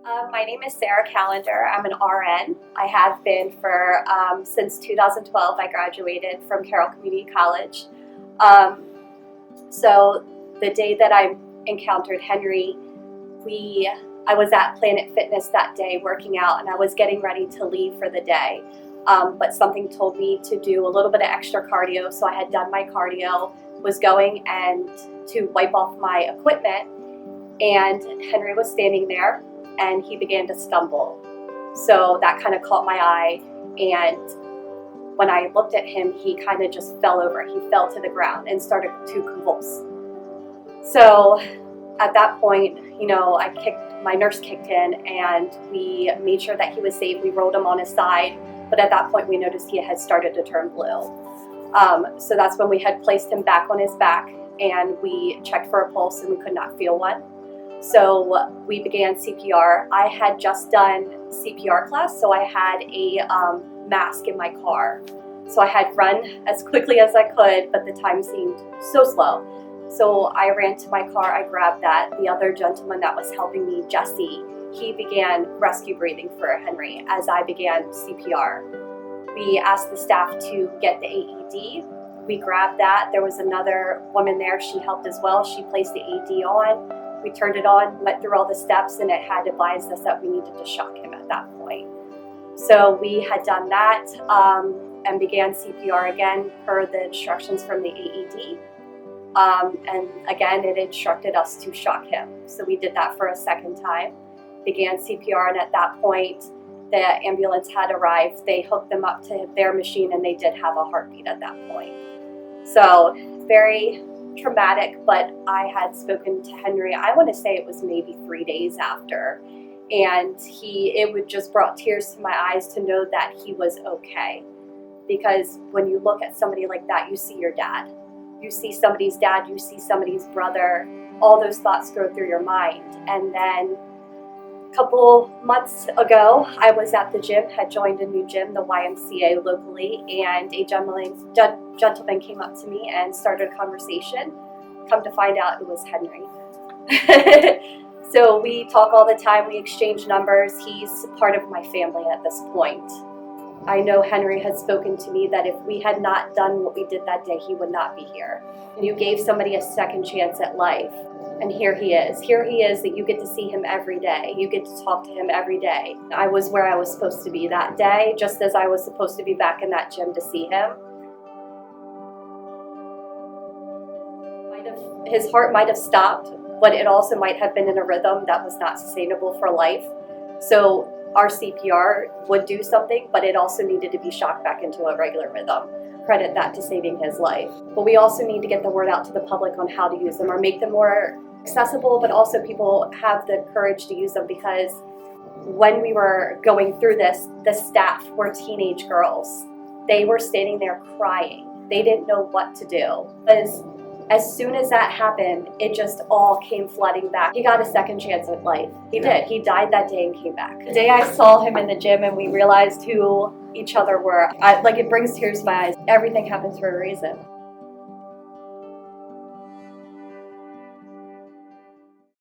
My name is Sarah Callendar. I'm an RN. I have been for since 2012. I graduated from Carroll Community College. So the day that I encountered Henry, I was at Planet Fitness that day working out, and I was getting ready to leave for the day. But something told me to do a little bit of extra cardio, so I had done my cardio, was going and to wipe off my equipment, and Henry was standing there and he began to stumble. So that kind of caught my eye, and when I looked at him, he kind of just fell over. He fell to the ground and started to convulse. So at that point, my nurse kicked in and we made sure that he was safe. We rolled him on his side, but at that point we noticed he had started to turn blue. So that's when we had placed him back on his back and we checked for a pulse and we could not feel one. So we began CPR. I had just done CPR class, so I had a mask in my car. So I had run as quickly as I could, but the time seemed so slow. So I ran to my car, I grabbed that. The other gentleman that was helping me, Jesse, he began rescue breathing for Henry as I began CPR. We asked the staff to get the AED. We grabbed that. There was another woman there, she helped as well. She placed the AED on. We turned it on, went through all the steps, and it had advised us that we needed to shock him at that point. So we had done that and began CPR again per the instructions from the AED. And again, it instructed us to shock him. So we did that for a second time, began CPR, and at that point, the ambulance had arrived. They hooked them up to their machine, and they did have a heartbeat at that point. So very traumatic, but I had spoken to Henry, I want to say it was maybe 3 days after, and it would just brought tears to my eyes to know that he was okay. Because when you look at somebody like that, you see your dad. You see somebody's dad, you see somebody's brother, all those thoughts go through your mind. And then a couple months ago, I was at the gym, had joined a new gym, the YMCA locally, and a gentleman came up to me and started a conversation. Come to find out it was Henry. So we talk all the time, we exchange numbers. He's part of my family at this point. I know Henry had spoken to me that if we had not done what we did that day, he would not be here. And you gave somebody a second chance at life. And here he is. Here he is that you get to see him every day. You get to talk to him every day. I was where I was supposed to be that day, just as I was supposed to be back in that gym to see him. His heart might have stopped, but it also might have been in a rhythm that was not sustainable for life. So our CPR would do something, but it also needed to be shocked back into a regular rhythm. Credit that to saving his life. But we also need to get the word out to the public on how to use them, or make them more accessible, but also people have the courage to use them, because when we were going through this, the staff were teenage girls. They were standing there crying. They didn't know what to do. Because as soon as that happened, it just all came flooding back. He got a second chance at life. He did. He died that day and came back. The day I saw him in the gym and we realized who each other were, it brings tears to my eyes. Everything happens for a reason.